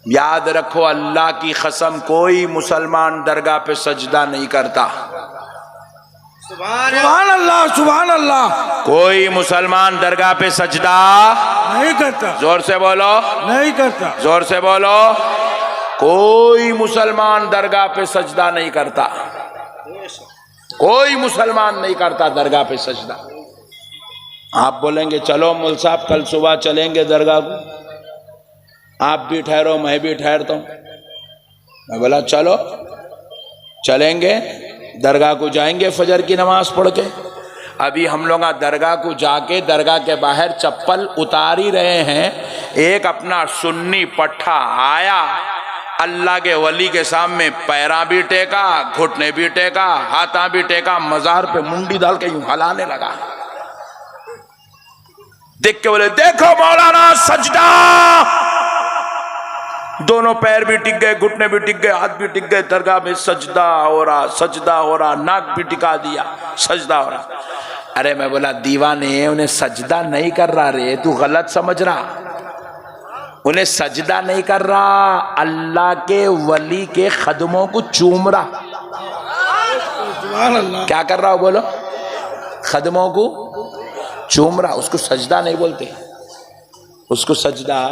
याद रखो, अल्लाह की कसम, कोई मुसलमान दरगाह पे सजदा नहीं करता। सुभान अल्लाह, सुभान अल्लाह। कोई मुसलमान दरगाह पे सजदा नहीं करता। जोर से बोलो। नहीं करता। जोर से बोलो। कोई मुसलमान दरगाह पे सजदा नहीं करता। कोई मुसलमान नहीं करता दरगाह पे सजदा। आप बोलेंगे चलो मुल साहब कल सुबह चलेंगे दरगाह को, आप भी ठहरो मैं भी ठहरता हूँ। मैं बोला चलो चलेंगे, दरगाह को जाएंगे फजर की नमाज पढ़ के। अभी हम लोग दरगाह को जाके दरगाह के बाहर चप्पल उतार ही रहे हैं, एक अपना सुन्नी पट्ठा आया, अल्लाह के वली के सामने पैरा भी टेका, घुटने भी टेका, हाथा भी टेका, मजार पे मुंडी डाल के यूं हलाने लगा। देख के बोले देखो मौलाना सजदा। दोनों पैर भी टिक गए, घुटने भी टिक गए, हाथ भी टिक गए, दरगाह में सजदा हो रहा, सजदा हो रहा, नाक भी टिका दिया, सजदा हो रहा। अरे मैं बोला दीवाने, उन्हें सजदा नहीं कर रहा रे, तू गलत समझ रहा। उन्हें सजदा नहीं कर रहा, अल्लाह के वली के खदमों को चूम रहा। क्या कर रहा हो बोलो? खदमों को चूम रहा। उसको सजदा नहीं बोलते, उसको सजदा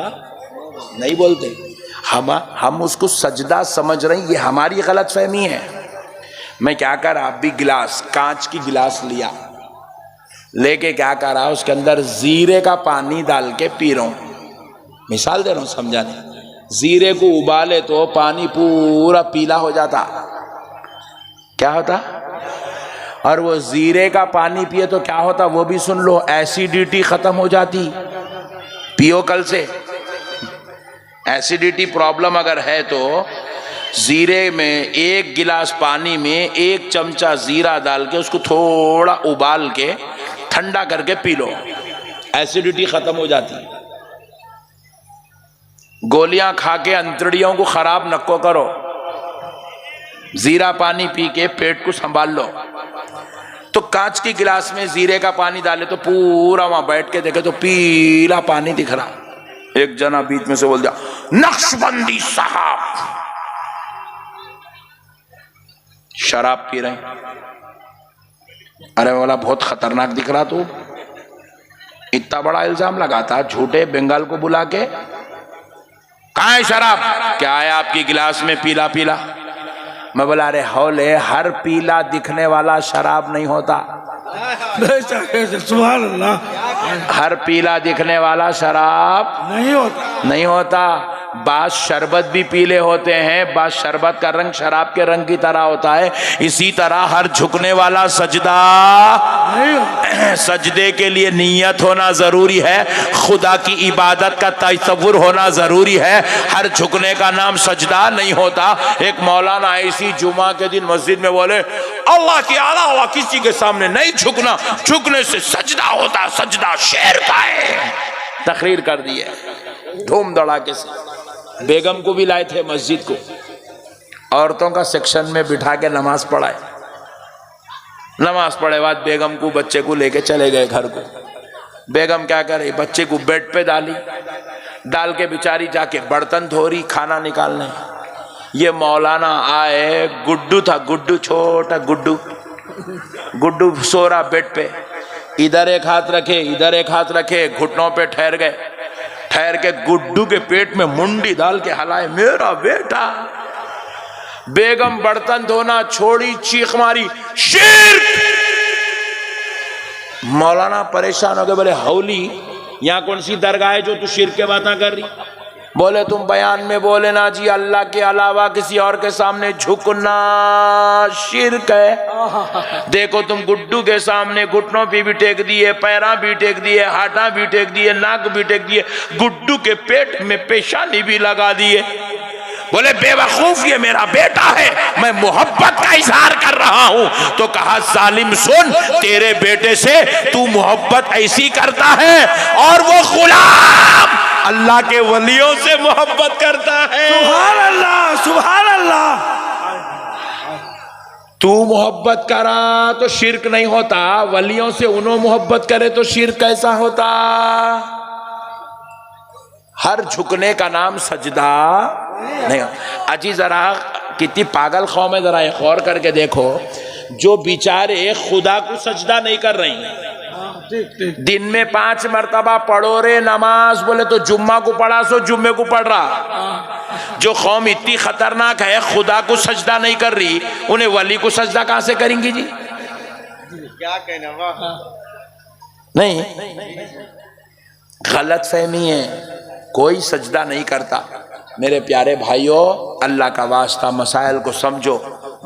नहीं बोलते। हम उसको सजदा समझ रहे हैं, ये हमारी गलत फहमी है। मैं क्या कर रहा, आप भी गिलास, कांच की गिलास लिया, लेके क्या कर रहा, उसके अंदर जीरे का पानी डाल के पी रहा हूं। मिसाल दे रहा हूं समझाने। जीरे को उबाले तो पानी पूरा पीला हो जाता, क्या होता? और वो जीरे का पानी पिए तो क्या होता वो भी सुन लो, एसिडिटी खत्म हो जाती। पियो कल से। एसिडिटी प्रॉब्लम अगर है तो जीरे में 1 गिलास पानी में 1 चमचा जीरा डाल के उसको थोड़ा उबाल के ठंडा करके पी लो, एसिडिटी खत्म हो जाती। गोलियां खा के अंतड़ियों को खराब नको करो, जीरा पानी पी के पेट को संभाल लो। तो कांच की गिलास में जीरे का पानी डाले तो पूरा वहां बैठ के देखे तो पीला पानी दिख रहा। एक जना बीच में से बोल दिया, नक्शबंदी साहब शराब पी रहे। अरे बोला बहुत खतरनाक दिख रहा तू, इतना बड़ा इल्जाम लगाता झूठे बंगाल को बुला के। कहाँ है शराब? क्या है आपकी गिलास में पीला पीला? मैं बोला अरे हौले, हर पीला दिखने वाला शराब नहीं होता। सुभान अल्लाह। हर पीला दिखने वाला शराब नहीं होता। बास शरबत भी पीले होते हैं, बास शरबत का रंग शराब के रंग की तरह होता है। इसी तरह हर झुकने वाला सजदा, सजदे के लिए नियत होना जरूरी है, खुदा की इबादत का तसव्वुर होना जरूरी है। हर झुकने का नाम सजदा नहीं होता। एक मौलाना ऐसी जुमा के दिन मस्जिद में बोले, अल्लाह के अलावा किसी के सामने नहीं झुकना, झुकने से सजदा होता, सजदा शेर का है। तकरीर कर दी है धूम धड़ाके से। बेगम को भी लाए थे मस्जिद को, औरतों का सेक्शन में बिठा के नमाज पढ़ाए। नमाज पढ़े बाद बेगम को बच्चे को लेके चले गए घर को। बेगम क्या करे, बच्चे को बेड पे डाली, डाल के बेचारी जाके बर्तन धो रही, खाना निकालने। ये मौलाना आए, गुड्डू था, गुड्डू छोटा गुड्डू, गुड्डू सो रहा बेड पे, इधर एक हाथ रखे इधर एक हाथ रखे, घुटनों पे ठहर गए। ठहर के गुड्डू के पेट में मुंडी डाल के हलाए, मेरा बेटा। बेगम बर्तन धोना छोड़ी, चीख मारी, शिर्क। मौलाना परेशान हो गए, बोले हौली यहाँ कौन सी दरगाह है जो तू शिर्क के बातें कर रही? बोले तुम बयान में बोले ना जी, अल्लाह के अलावा किसी और के सामने झुकना शिर्क है। देखो तुम गुड्डू के सामने घुटनों पे भी टेक दिए, पैरा भी टेक दिए, हाथा भी टेक दिए, नाक भी टेक दिए, गुड्डू के पेट में पेशानी भी लगा दिए। बोले बेवकूफ, ये मेरा बेटा है, मैं मोहब्बत का इजहार कर रहा हूं। तो कहा जालिम सुन, तेरे बेटे से तू मोहब्बत ऐसी करता है और वो गुलाम अल्लाह के वलियों से मोहब्बत करता है। सुभान अल्लाह, सुभान अल्लाह। तू मोहब्बत करा तो शिर्क नहीं होता, वलियों से उन्हों मोहब्बत करे तो शिर्क कैसा होता? हर झुकने का नाम सजदा नहीं। अजी जरा कितनी पागल कौम है, जरा एक और करके देखो, जो बेचारे खुदा को सजदा नहीं कर रही, दिन में 5 मरतबा पढ़ो रे नमाज, बोले तो जुम्मा को पढ़ा सो जुम्मे को पढ़ रहा। जो कौम इतनी खतरनाक है, खुदा को सजदा नहीं कर रही, उन्हें वली को सजदा कहां से करेंगी जी? क्या कहना? नहीं, गलत फहमी है, कोई सजदा नहीं करता। मेरे प्यारे भाइयों, अल्लाह का वास्ता मसाइल को समझो।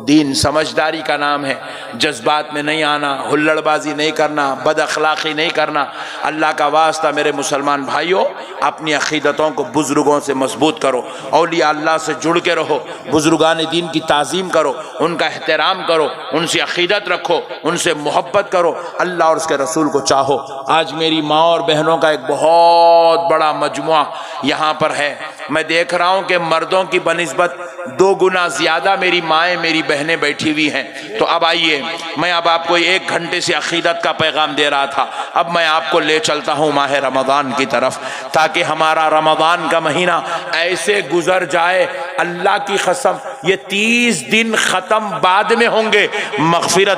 दीन समझदारी का नाम है, जज्बात में नहीं आना, हुल्लड़बाजी नहीं करना, बद अखलाक़ी नहीं करना। अल्लाह का वास्ता मेरे मुसलमान भाइयों, अपनी अक़ीदतों को बुज़ुर्गों से मजबूत करो, औलिया अल्लाह से जुड़ के रहो, बुज़ुर्गान दीन की ताज़ीम करो, उनका एहतराम करो, उनसे अक़ीदत रखो, उनसे मोहब्बत करो, अल्लाह और उसके रसूल को चाहो। आज मेरी माँ और बहनों का एक बहुत बड़ा मजमुआ यहाँ पर है। मैं देख रहा हूँ कि मर्दों की बनिस्बत 2 गुना ज़्यादा मेरी माएँ, मेरी बहनें बैठी हुई हैं। तो अब आइए, मैं अब आपको 1 घंटे से अक़ीदत का पैगाम दे रहा था, अब मैं आपको ले चलता हूँ माह रमज़ान की तरफ, ताकि हमारा रमज़ान का महीना ऐसे गुजर जाए, अल्लाह की कसम ये 30 दिन ख़त्म बाद में होंगे, मग़फ़िरत